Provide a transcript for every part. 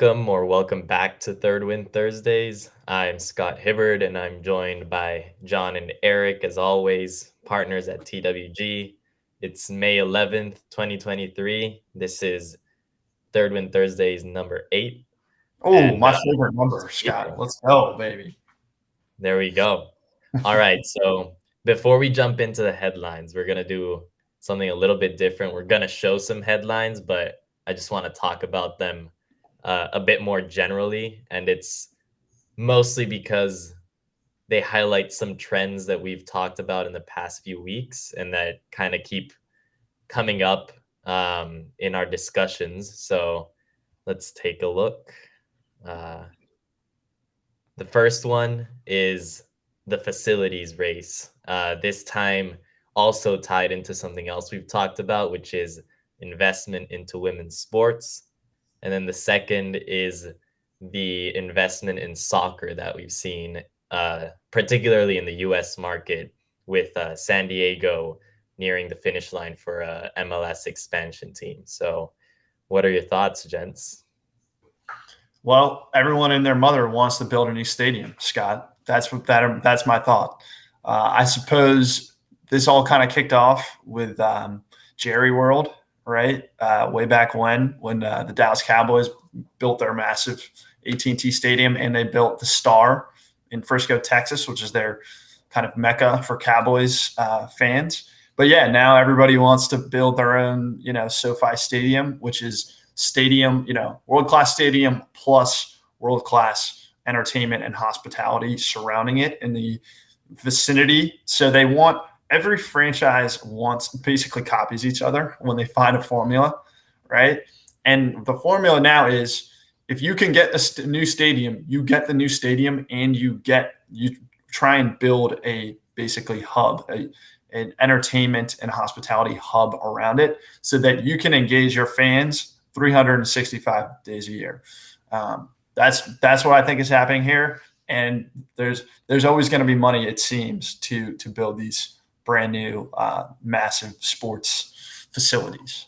welcome back to Third Win Thursdays. I'm Scott Hibbard and I'm joined by John and Eric, as always, partners at TWG. It's May 11th, 2023. This is Third Win Thursdays number 8. Oh, And my favorite number, yeah, Scott. Let's go, baby. there we go. All right. So before we jump into the headlines, we're going to do something a little bit different. We're going to show some headlines, but I just want to talk about them a bit more generally. And it's mostly because they highlight some trends that we've talked about in the past few weeks and that kind of keep coming up in our discussions. So let's take a look. Uh, the first one is the facilities race. This time also tied into something else we've talked about, which is investment into women's sports. And then the second is the investment in soccer that we've seen, particularly in the US market, with San Diego nearing the finish line for a MLS expansion team. So, what are your thoughts, gents? Well, everyone and their mother wants to build a new stadium, Scott. That's my thought. I suppose this all kind of kicked off with Jerry World, right? Way back when the Dallas Cowboys built their massive AT&T stadium, and they built the Star in Frisco, Texas, which is their kind of mecca for Cowboys fans. But yeah, now everybody wants to build their own, SoFi Stadium, which is stadium, world-class stadium plus world-class entertainment and hospitality surrounding it in the vicinity. So they want every franchise basically copies each other when they find a formula, right? And the formula now is if you can get a new stadium, you get the new stadium, and you try and build a basically hub, an entertainment and hospitality hub around it, so that you can engage your fans 365 days a year. That's what I think is happening here. And there's always going to be money, it seems, to build these brand new massive sports facilities.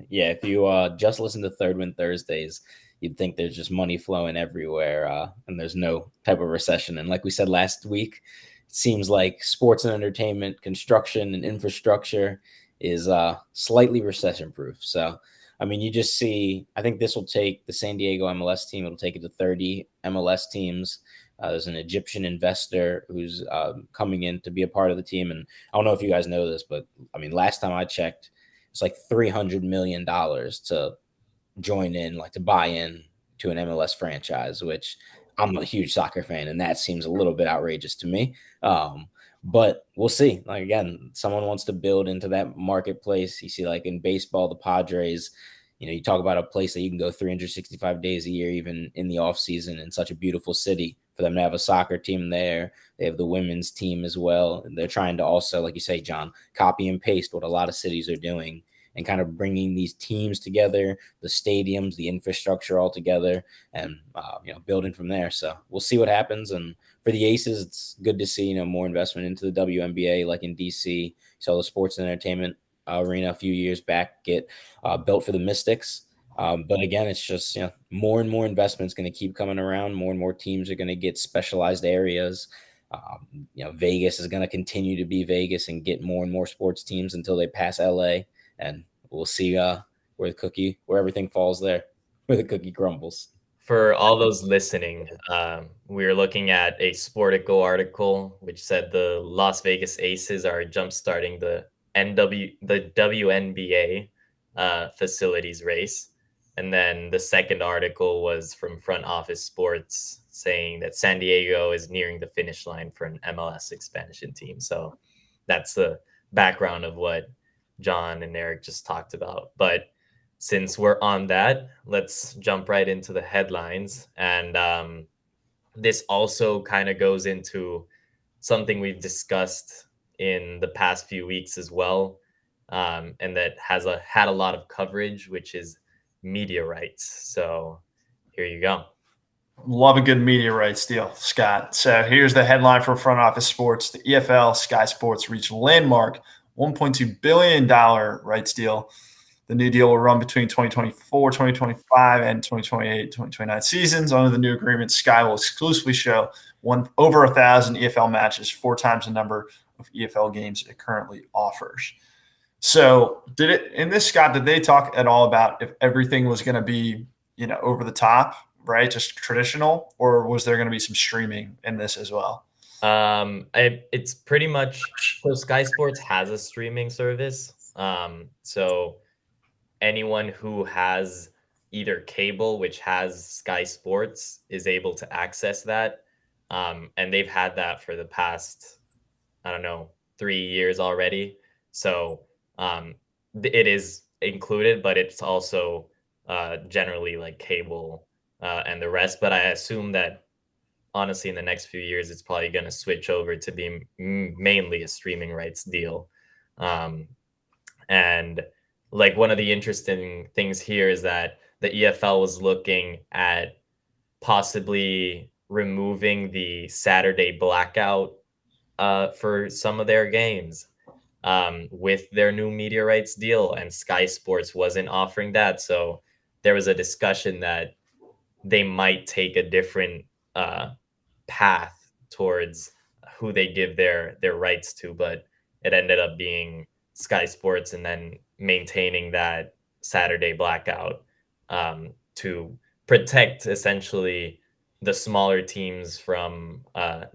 Yeah, if you just listen to Third Win Thursdays, you'd think there's just money flowing everywhere, and there's no type of recession. And like we said last week, it seems like sports and entertainment, construction and infrastructure is slightly recession-proof. So, I mean, you just see, I think this will take the San Diego MLS team, it'll take it to 30 MLS teams. There's an Egyptian investor who's coming in to be a part of the team. And I don't know if you guys know this, but I mean, last time I checked, it's like $300 million to join in, like to buy in to an MLS franchise, which I'm a huge soccer fan, and that seems a little bit outrageous to me. But we'll see. Like, again, someone wants to build into that marketplace. You see, like in baseball, the Padres, you talk about a place that you can go 365 days a year, even in the off season, in such a beautiful city. For them to have a soccer team there, they have the women's team as well. And they're trying to also, like you say, John, copy and paste what a lot of cities are doing and kind of bringing these teams together, the stadiums, the infrastructure all together, and building from there. So we'll see what happens. And for the Aces, it's good to see more investment into the WNBA, like in DC. So the sports and entertainment arena a few years back get built for the Mystics. But again, it's just more and more investments going to keep coming around. More and more teams are going to get specialized areas. Vegas is going to continue to be Vegas and get more and more sports teams until they pass LA. And we'll see where everything falls there, where the cookie crumbles. For all those listening, we're looking at a Sportico article which said the Las Vegas Aces are jumpstarting the WNBA facilities race. And then the second article was from Front Office Sports saying that San Diego is nearing the finish line for an MLS expansion team. So that's the background of what John and Eric just talked about. But since we're on that, let's jump right into the headlines. And this also kind of goes into something we've discussed in the past few weeks as well, and that has had a lot of coverage, which is media rights. So here you go. Love a good media rights deal, Scott. So here's the headline for Front Office Sports. The EFL, Sky Sports reached landmark $1.2 billion rights deal The new deal will run between 2024, 2025, and 2028, 2029 seasons. Under the new agreement, Sky will exclusively show over 1,000 EFL matches, 4 times the number of EFL games it currently offers. So in this, Scott, did they talk at all about if everything was going to be, over the top, right? Just traditional, or was there going to be some streaming in this as well? It's pretty much, so Sky Sports has a streaming service. So anyone who has either cable, which has Sky Sports, is able to access that. And they've had that for the past, 3 years already. So it is included, but it's also generally like cable and the rest. But I assume that honestly, in the next few years, it's probably going to switch over to being mainly a streaming rights deal. And like one of the interesting things here is that the EFL was looking at possibly removing the Saturday blackout for some of their games with their new media rights deal, and Sky Sports wasn't offering that. So there was a discussion that they might take a different path towards who they give their rights to, but it ended up being Sky Sports and then maintaining that Saturday blackout to protect essentially the smaller teams from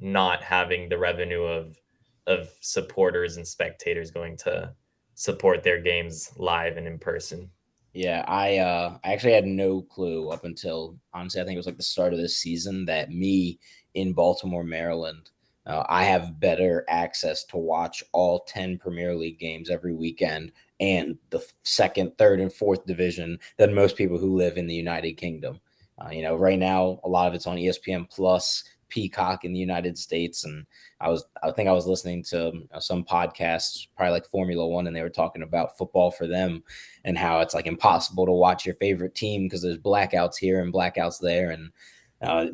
not having the revenue of supporters and spectators going to support their games live and in person. Yeah, I actually had no clue up until, honestly, I think it was like the start of this season that me in Baltimore, Maryland, I have better access to watch all 10 Premier League games every weekend and the second, third, and fourth division than most people who live in the United Kingdom. Right now, a lot of it's on ESPN Plus, Peacock in the United States. And I think I was listening to some podcasts, probably like Formula One, and they were talking about football for them and how it's like impossible to watch your favorite team because there's blackouts here and blackouts there. And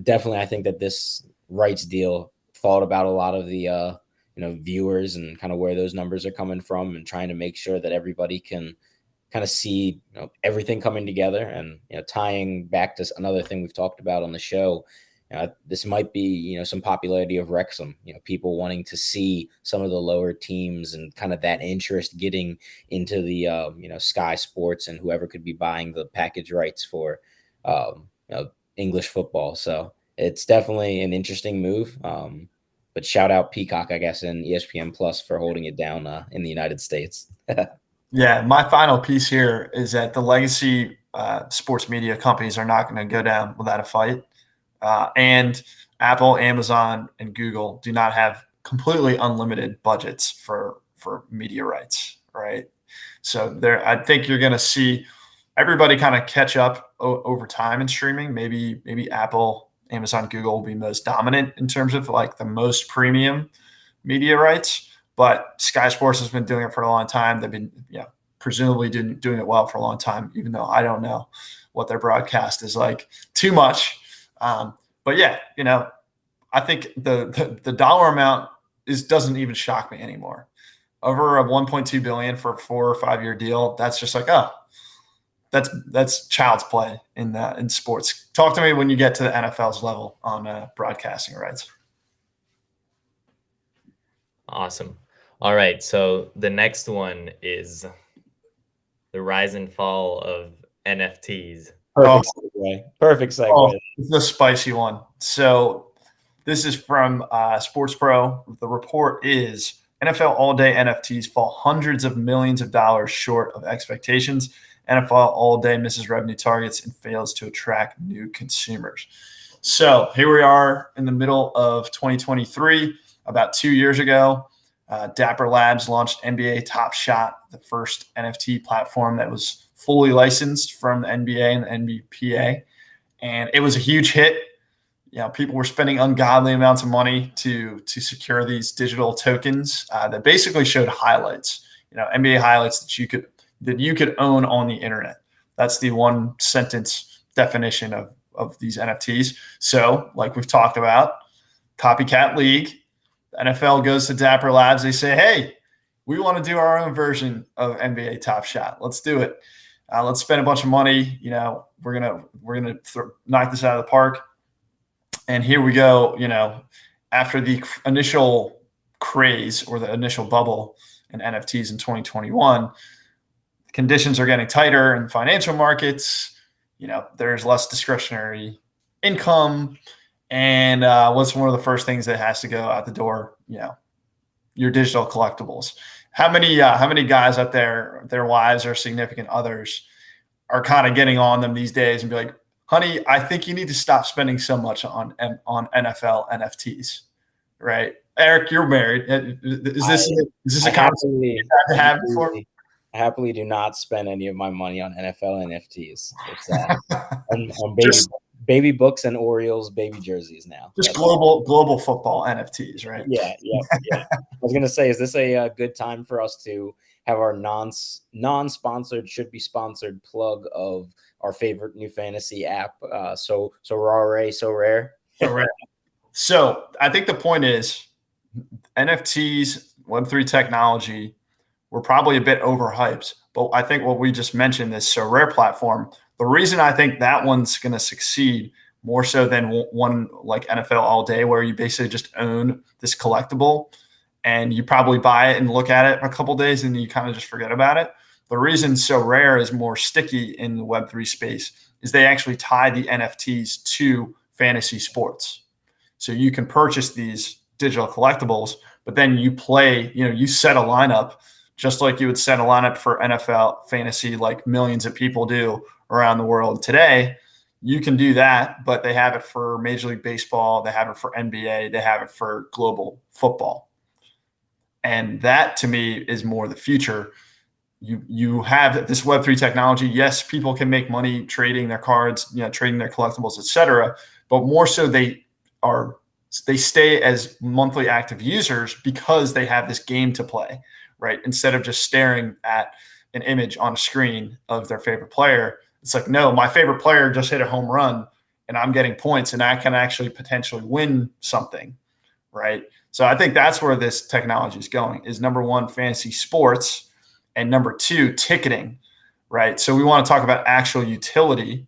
definitely, I think that this rights deal thought about a lot of the viewers and kind of where those numbers are coming from, and trying to make sure that everybody can kind of see everything coming together. And tying back to another thing we've talked about on the show, this might be some popularity of Wrexham, people wanting to see some of the lower teams and kind of that interest getting into the Sky Sports and whoever could be buying the package rights for English football. So it's definitely an interesting move. But shout out Peacock, I guess, and ESPN Plus for holding it down in the United States. Yeah, my final piece here is that the legacy sports media companies are not going to go down without a fight. And Apple, Amazon, and Google do not have completely unlimited budgets for media rights, right? So I think you're going to see everybody kind of catch up over time in streaming. Maybe Apple, Amazon, Google will be most dominant in terms of like the most premium media rights. But Sky Sports has been doing it for a long time. They've been, presumably doing it well for a long time, even though I don't know what their broadcast is like too much. But yeah, I think the dollar amount doesn't even shock me anymore. Over a $1.2 billion for a 4 or 5 year deal, that's just like, oh, that's child's play in sports. Talk to me when you get to the NFL's level on broadcasting rights. Awesome. All right, so the next one is the rise and fall of NFTs. Perfect segue. Oh, the spicy one. So this is from Sports Pro. The report is NFL all-day NFTs fall hundreds of millions of dollars short of expectations. NFL all-day misses revenue targets and fails to attract new consumers. So here we are in the middle of 2023. About 2 years ago, Dapper Labs launched NBA Top Shot, the first NFT platform that was fully licensed from the NBA and the NBPA. And it was a huge hit. People were spending ungodly amounts of money to secure these digital tokens that basically showed highlights, NBA highlights that you could own on the internet. That's the one sentence definition of these NFTs. So like we've talked about, copycat league, the NFL goes to Dapper Labs. They say, hey, we want to do our own version of NBA Top Shot. Let's do it. Let's spend a bunch of money. We're gonna knock this out of the park. And here we go. After the initial craze or the initial bubble in NFTs in 2021, conditions are getting tighter in financial markets. There's less discretionary income. And what's one of the first things that has to go out the door? Your digital collectibles. How many guys out there, their wives or significant others, are kind of getting on them these days and be like, honey, I think you need to stop spending so much on NFL NFTs, right? Eric, you're married. Is this a conversation you had to have before? I happily do not spend any of my money on NFL NFTs. It's on baby books and Orioles baby jerseys now. Just global football NFTs, right? Yeah. I was gonna say, is this a good time for us to have our non-sponsored, should be sponsored plug of our favorite new fantasy app? So rare. So I think the point is NFTs, Web3 technology, we're probably a bit overhyped, but I think what we just mentioned, this Sorare platform, the reason I think that one's going to succeed more so than one like NFL All Day, where you basically just own this collectible and you probably buy it and look at it for a couple of days and you kind of just forget about it. The reason Sorare is more sticky in the Web3 space is they actually tie the NFTs to fantasy sports. So you can purchase these digital collectibles, but then you play, you set a lineup just like you would set a lineup for NFL fantasy, like millions of people do around the world today. You can do that, but they have it for Major League Baseball. They have it for NBA. They have it for global football. And that, to me, is more the future. You have this Web3 technology. Yes, people can make money trading their cards, trading their collectibles, etc. But more so, they stay as monthly active users because they have this game to play, right? Instead of just staring at an image on a screen of their favorite player, it's like, no, my favorite player just hit a home run and I'm getting points and I can actually potentially win something, right? So I think that's where this technology is going, is number one, fantasy sports, and number two, ticketing, right? So we want to talk about actual utility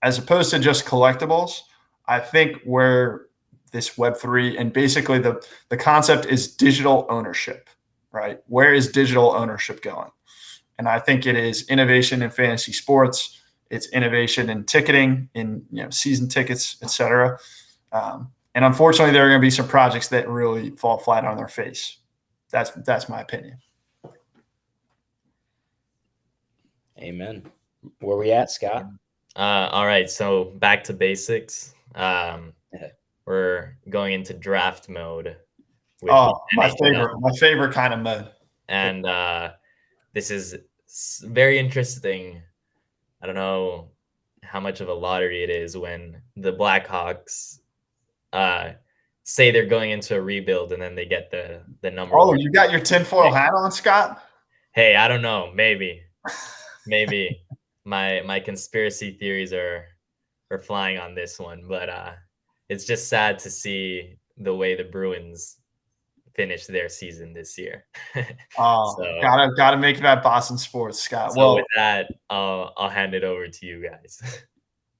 as opposed to just collectibles. I think where this Web3 and basically the concept is digital ownership, right? Where is digital ownership going? And I think it is innovation in fantasy sports. It's innovation in ticketing, in season tickets, et cetera. And unfortunately, there are going to be some projects that really fall flat on their face. That's my opinion. Amen. Where we at, Scott? All right. So back to basics. We're going into draft mode. My favorite kind of mode. And this is very interesting. I don't know how much of a lottery it is when the Blackhawks say they're going into a rebuild and then they get the number. Oh, you got your tinfoil hat on, Scott? Hey, I don't know. Maybe my conspiracy theories are flying on this one, but it's just sad to see the way the Bruins finish their season this year. Gotta make it at Boston Sports, Scott. So with that, I'll hand it over to you guys.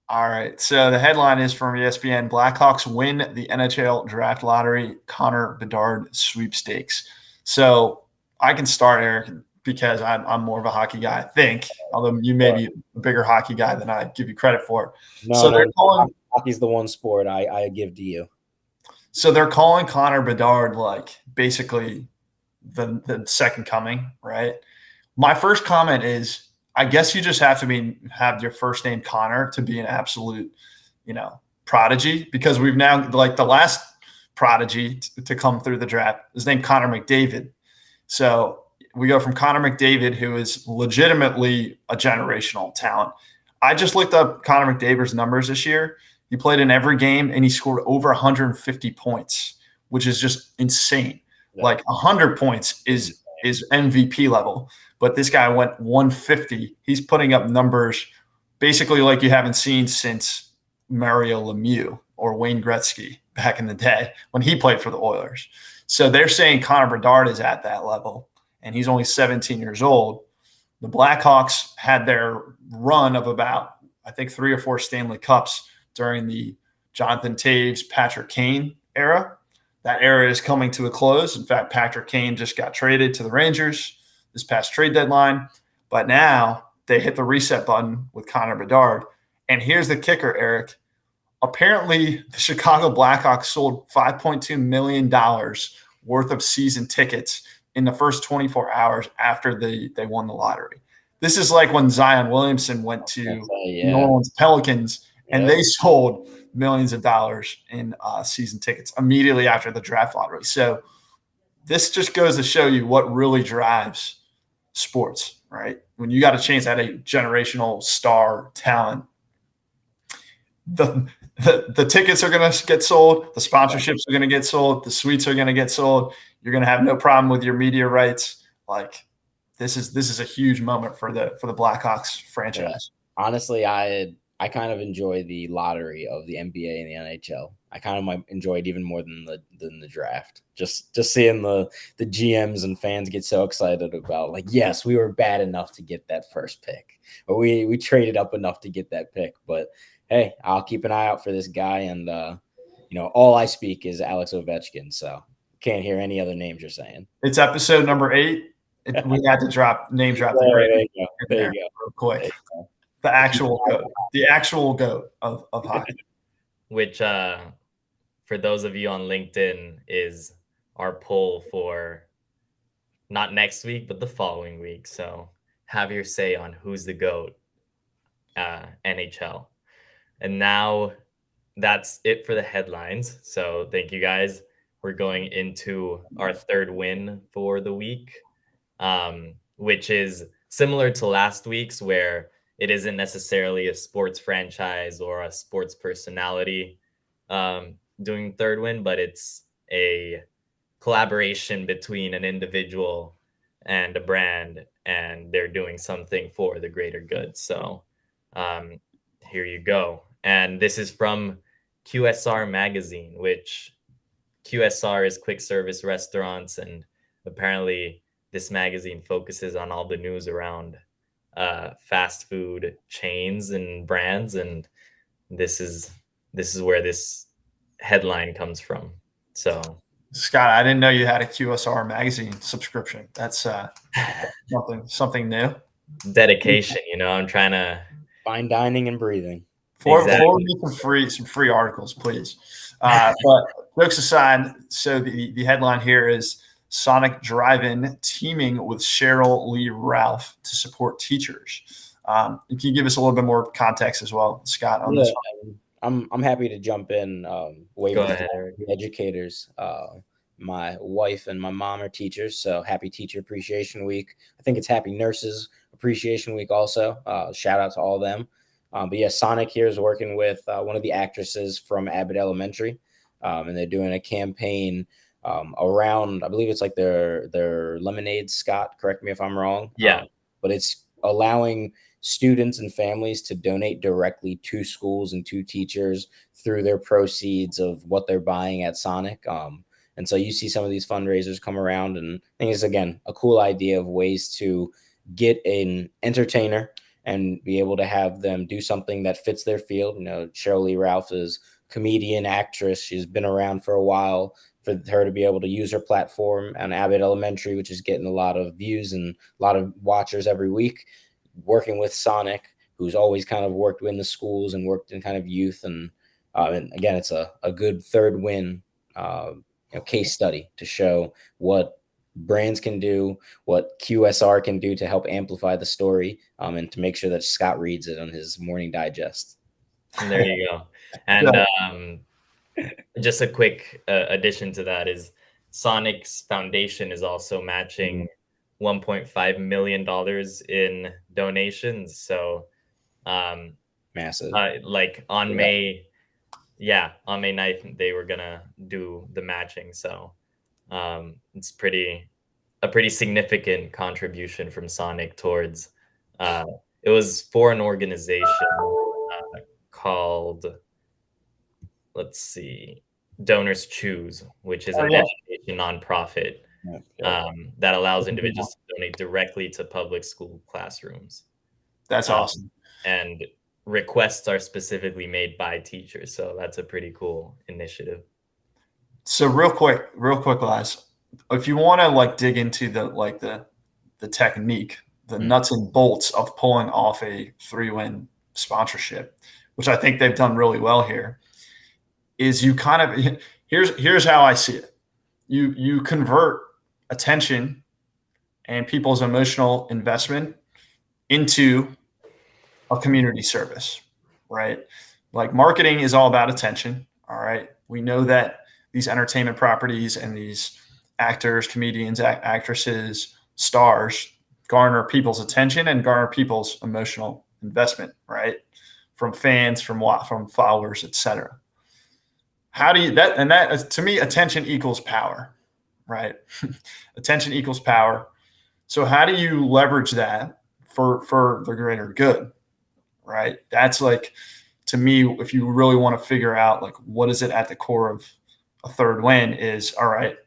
All right. So the headline is from ESPN: Blackhawks win the NHL draft lottery, Connor Bedard sweepstakes. So I can start, Eric, because I'm more of a hockey guy, I think, although you may be a bigger hockey guy than I give you credit for. Hockey's the one sport I give to you. So they're calling Connor Bedard like basically the second coming, right? My first comment is, I guess you just have to have your first name Connor to be an absolute, prodigy, because we've now, like, the last prodigy to come through the draft is named Connor McDavid. So we go from Connor McDavid, who is legitimately a generational talent. I just looked up Connor McDavid's numbers this year. He played in every game and he scored over 150 points, which is just insane. Yeah. Like 100 points is MVP level, but this guy went 150. He's putting up numbers basically like you haven't seen since Mario Lemieux or Wayne Gretzky back in the day when he played for the Oilers. So they're saying Connor Bedard is at that level and he's only 17 years old. The Blackhawks had their run of about, I think, 3 or 4 Stanley Cups during the Jonathan Toews, Patrick Kane era. That era is coming to a close. In fact, Patrick Kane just got traded to the Rangers this past trade deadline. But now they hit the reset button with Connor Bedard. And here's the kicker, Eric. Apparently, the Chicago Blackhawks sold $5.2 million worth of season tickets in the first 24 hours after they won the lottery. This is like when Zion Williamson went to New Orleans Pelicans, and they sold millions of dollars in season tickets immediately after the draft lottery. So this just goes to show you what really drives sports, right? When you got a chance at a generational star talent, the tickets are going to get sold, the sponsorships are going to get sold, the suites are going to get sold. You're going to have no problem with your media rights. Like this is a huge moment for the Blackhawks franchise. Yeah. Honestly, I kind of enjoy the lottery of the NBA and the NHL. I kind of enjoy it even more than the draft. Just seeing the GMs and fans get so excited about, like, yes, we were bad enough to get that first pick, or we traded up enough to get that pick. But hey, I'll keep an eye out for this guy, and all I speak is Alex Ovechkin, so can't hear any other names you're saying. It's episode number 8. We had to name drop there you go real quick. The actual goat of hockey. Which, for those of you on LinkedIn, is our poll for not next week, but the following week. So have your say on who's the GOAT, NHL. And now that's it for the headlines. So thank you guys. We're going into our third win for the week, which is similar to last week's, where it isn't necessarily a sports franchise or a sports personality doing third win, but it's a collaboration between an individual and a brand, and they're doing something for the greater good. So here you go. And this is from QSR Magazine, which QSR is quick service restaurants, and apparently this magazine focuses on all the news around fast food chains and brands, and this is where this headline comes from. So Scott, I didn't know you had a QSR Magazine subscription. That's something new. Dedication, I'm trying to fine dining and breathing. Forward me some free articles, please. But jokes aside, so the headline here is Sonic Drive-In teaming with Cheryl Lee Ralph to support teachers. Can you give us a little bit more context as well, Scott, on this one? I'm happy to jump in. Go ahead, Eric. Educators. My wife and my mom are teachers, so happy Teacher Appreciation Week. I think it's Happy Nurses Appreciation Week also. Shout out to all of them. But yeah, Sonic here is working with one of the actresses from Abbott Elementary, and they're doing a campaign around, I believe it's like their lemonade, Scott, correct me if I'm wrong. Yeah. But it's allowing students and families to donate directly to schools and to teachers through their proceeds of what they're buying at Sonic. And so you see some of these fundraisers come around, and I think it's, again, a cool idea of ways to get an entertainer and be able to have them do something that fits their field. Cheryl Lee Ralph is comedian, actress. She's been around for a while. For her to be able to use her platform on Abbott Elementary, which is getting a lot of views and a lot of watchers every week, working with Sonic, who's always kind of worked in the schools and worked in kind of youth. And again, it's a good third win case study to show what brands can do, what QSR can do to help amplify the story, and to make sure that Scott reads it on his morning digest. And there you go. And just a quick addition to that is Sonic's foundation is also matching $1.5 million in donations. So massive. Like on May 9th, they were gonna do the matching. So it's a pretty significant contribution from Sonic towards it was for an organization called, let's see, Donors Choose, which is an education nonprofit that allows individuals to donate directly to public school classrooms. That's awesome. And requests are specifically made by teachers. So that's a pretty cool initiative. So real quick, guys, if you want to like dig into the technique, the nuts and bolts of pulling off a 3-win sponsorship, which I think they've done really well here, is you kind of here's how I see it. You convert attention and people's emotional investment into a community service, right? Like marketing is all about attention. All right. We know that these entertainment properties and these actors, comedians, actresses, stars garner people's attention and garner people's emotional investment, right? From fans, from followers, etc. How do you that to me, attention equals power, right? Attention equals power. So how do you leverage that for the greater good, right? That's like, to me, if you really want to figure out like what is it at the core of a 3rd win is, all right,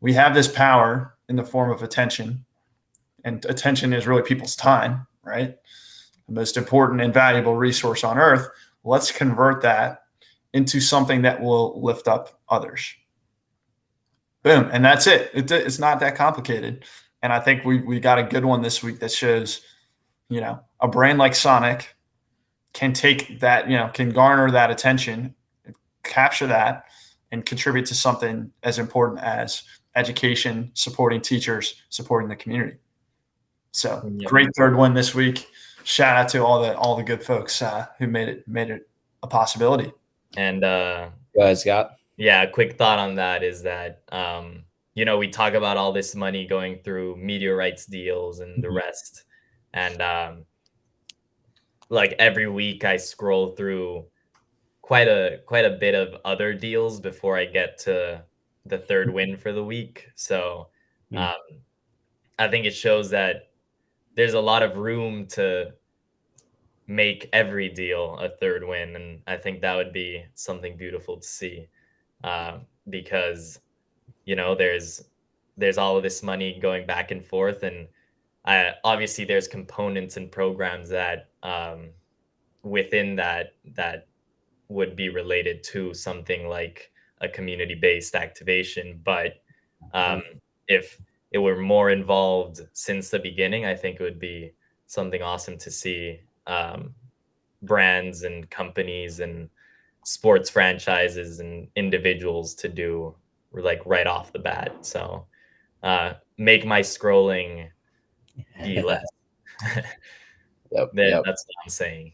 we have this power in the form of attention, and attention is really people's time, right? The most important and valuable resource on earth. Let's convert that into something that will lift up others. Boom. And that's it. It's not that complicated. And I think we got a good one this week that shows, a brand like Sonic can take that, can garner that attention, capture that, and contribute to something as important as education, supporting teachers, supporting the community. So Great 3rd win this week. Shout out to all the good folks who made it a possibility. And guys, Scott. Yeah, a quick thought on that is that we talk about all this money going through media rights deals and the rest, and like every week I scroll through quite a bit of other deals before I get to the 3rd win for the week. So I think it shows that there's a lot of room to make every deal a 3rd win, and I think that would be something beautiful to see, because there's all of this money going back and forth, and obviously there's components and programs that within that would be related to something like a community-based activation. But if it were more involved since the beginning, I think it would be something awesome to see brands and companies and sports franchises and individuals to do like right off the bat. So make my scrolling be less. Yep. That's what I'm saying.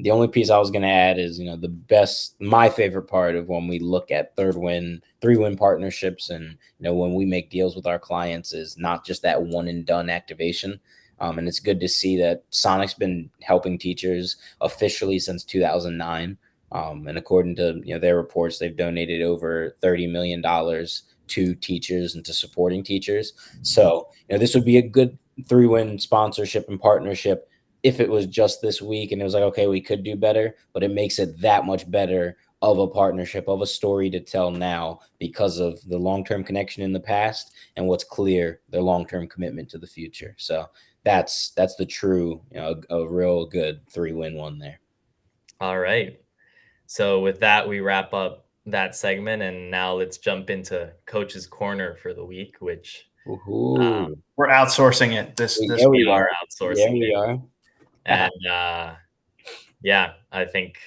The only piece I was going to add is, my favorite part of when we look at 3-win partnerships, and, when we make deals with our clients, is not just that one and done activation. And it's good to see that Sonic's been helping teachers officially since 2009. And according to their reports, they've donated over $30 million to teachers and to supporting teachers. So this would be a good 3-win sponsorship and partnership if it was just this week and it was like, okay, we could do better, but it makes it that much better of a partnership, of a story to tell now because of the long-term connection in the past and what's clear, their long-term commitment to the future. So that's the true, a real good 3-win one there. All right. So with that, we wrap up that segment, and now let's jump into Coach's Corner for the week, which we're outsourcing it. We are outsourcing. Yeah, we are. And I think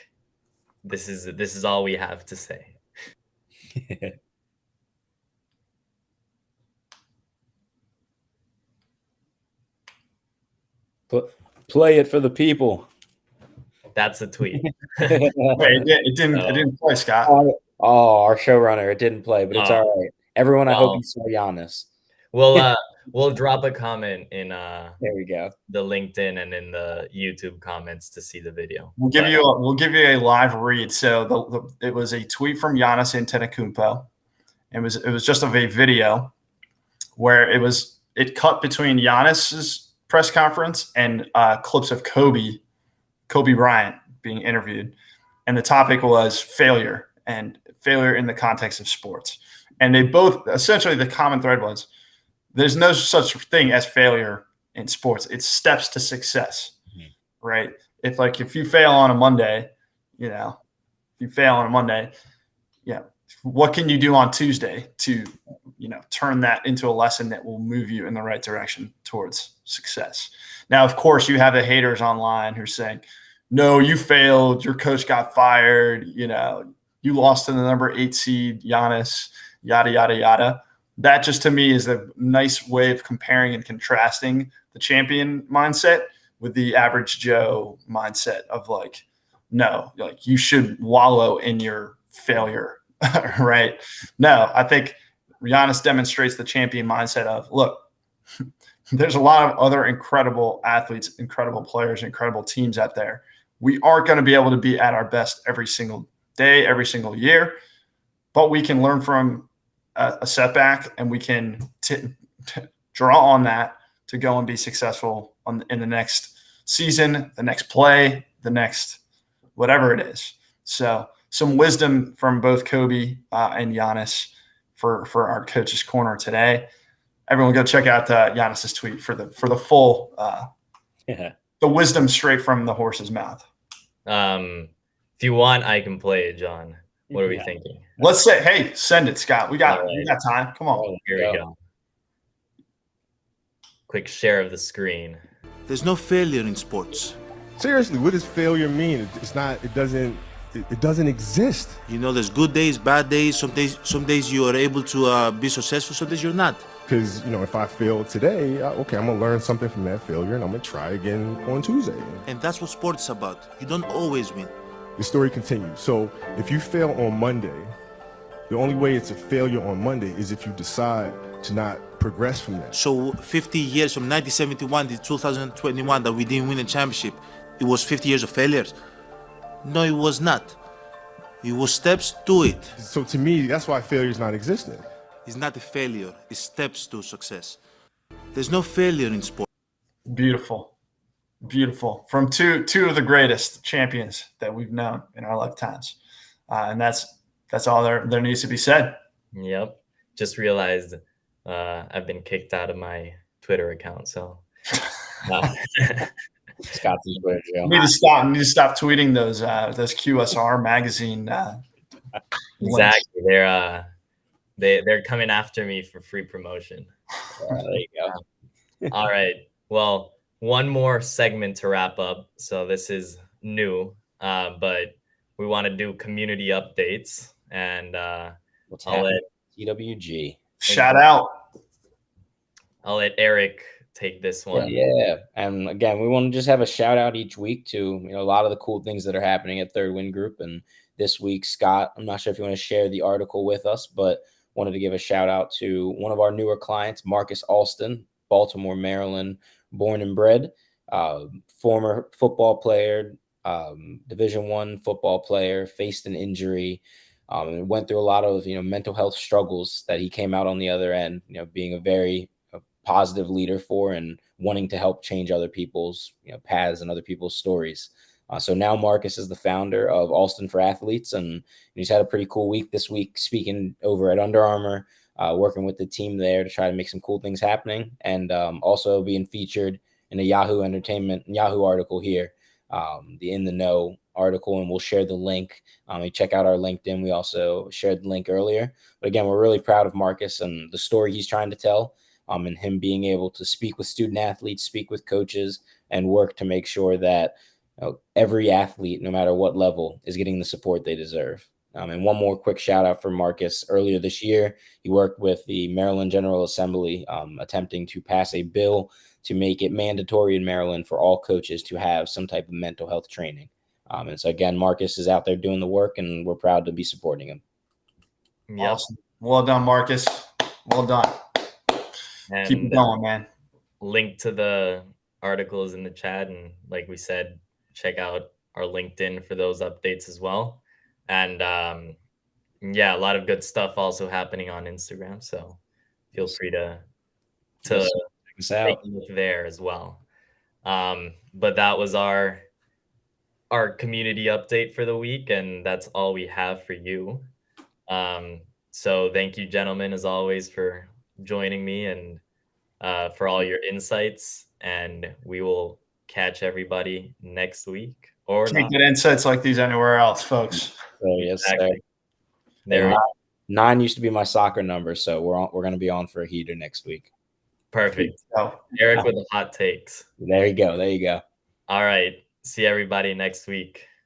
this is all we have to say. Play it for the people. That's a tweet. It didn't play, Scott. Our showrunner, it didn't play, but it's all right. Everyone, I hope you saw Giannis. We'll drop a comment in there we go, the LinkedIn and in the YouTube comments to see the video. We'll give you a live read. So it was a tweet from Giannis Antetokounmpo. It was just a video where it cut between Giannis's press conference and clips of Kobe Bryant being interviewed, and the topic was failure in the context of sports. And they both, essentially the common thread was there's no such thing as failure in sports. It's steps to success, right? If you fail on a Monday, what can you do on Tuesday to, turn that into a lesson that will move you in the right direction towards success? Now, of course, you have the haters online who are saying, no, you failed. Your coach got fired. You lost to the number 8 seed, Giannis, yada, yada, yada. That just to me is a nice way of comparing and contrasting the champion mindset with the average Joe mindset of no, you should wallow in your failure, right? No, I think Giannis demonstrates the champion mindset of, look, there's a lot of other incredible athletes, incredible players, incredible teams out there. We aren't going to be able to be at our best every single day, every single year, but we can learn from a setback, and we can draw on that to go and be successful in the next season, the next play, the next whatever it is. So some wisdom from both Kobe and Giannis for our Coach's Corner today. Everyone go check out Giannis's tweet for the full the wisdom straight from the horse's mouth. If you want, I can play it, John. What are we thinking? Let's say, hey, send it, Scott. We got time. Come on. Here we go. Quick share of the screen. There's no failure in sports. Seriously, what does failure mean? It doesn't exist. There's good days, bad days. Some days you are able to be successful, some days you're not. Because, if I fail today, I'm going to learn something from that failure, and I'm going to try again on Tuesday. And that's what sports is about. You don't always win. The story continues. So if you fail on Monday, the only way it's a failure on Monday is if you decide to not progress from that. So 50 years from 1971 to 2021 that we didn't win a championship, it was 50 years of failures? No, it was not. It was steps to it. So to me, that's why failure is not existent. It's not a failure, it's steps to success. There's no failure in sport. Beautiful. From two of the greatest champions that we've known in our lifetimes. And that's all there needs to be said. Yep. Just realized I've been kicked out of my Twitter account. So Scott's in Twitter jail. Need to stop tweeting those QSR magazine. Exactly. They're coming after me for free promotion. There you go. All right. Well, one more segment to wrap up. So this is new, but we want to do community updates, and what's happening? TWG. Shout out. I'll let Eric take this one. Yeah. And again, we want to just have a shout out each week to a lot of the cool things that are happening at Third Wind Group. And this week, Scott, I'm not sure if you want to share the article with us, but wanted to give a shout out to one of our newer clients, Marcus Alston, Baltimore, Maryland, born and bred, former football player, Division I football player, faced an injury, and went through a lot of mental health struggles that he came out on the other end, being a very positive leader for and wanting to help change other people's paths and other people's stories. So now Marcus is the founder of Alston for Athletes, and he's had a pretty cool week this week speaking over at Under Armour, working with the team there to try to make some cool things happening, and also being featured in a Yahoo article here, the In the Know article, and we'll share the link. You check out our LinkedIn. We also shared the link earlier. But again, we're really proud of Marcus and the story he's trying to tell, and him being able to speak with student athletes, speak with coaches, and work to make sure that every athlete, no matter what level, is getting the support they deserve. And one more quick shout out for Marcus. Earlier this year, he worked with the Maryland General Assembly, attempting to pass a bill to make it mandatory in Maryland for all coaches to have some type of mental health training. And so again, Marcus is out there doing the work, and we're proud to be supporting him. Yep. Awesome. Well done, Marcus. Well done. And keep it going, man. Link to the articles in the chat, and like we said, check out our LinkedIn for those updates as well. And a lot of good stuff also happening on Instagram, so feel free to take a look there as well. But that was our community update for the week, and that's all we have for you. So thank you, gentlemen, as always, for joining me and for all your insights, and we will catch everybody next week. Or Can't not. get insights like these anywhere else, folks. So yes, sir. Exactly. There we go. 9 used to be my soccer number, so we're going to be on for a heater next week. Perfect. So, Eric with the hot takes. There you go. There you go. All right. See everybody next week.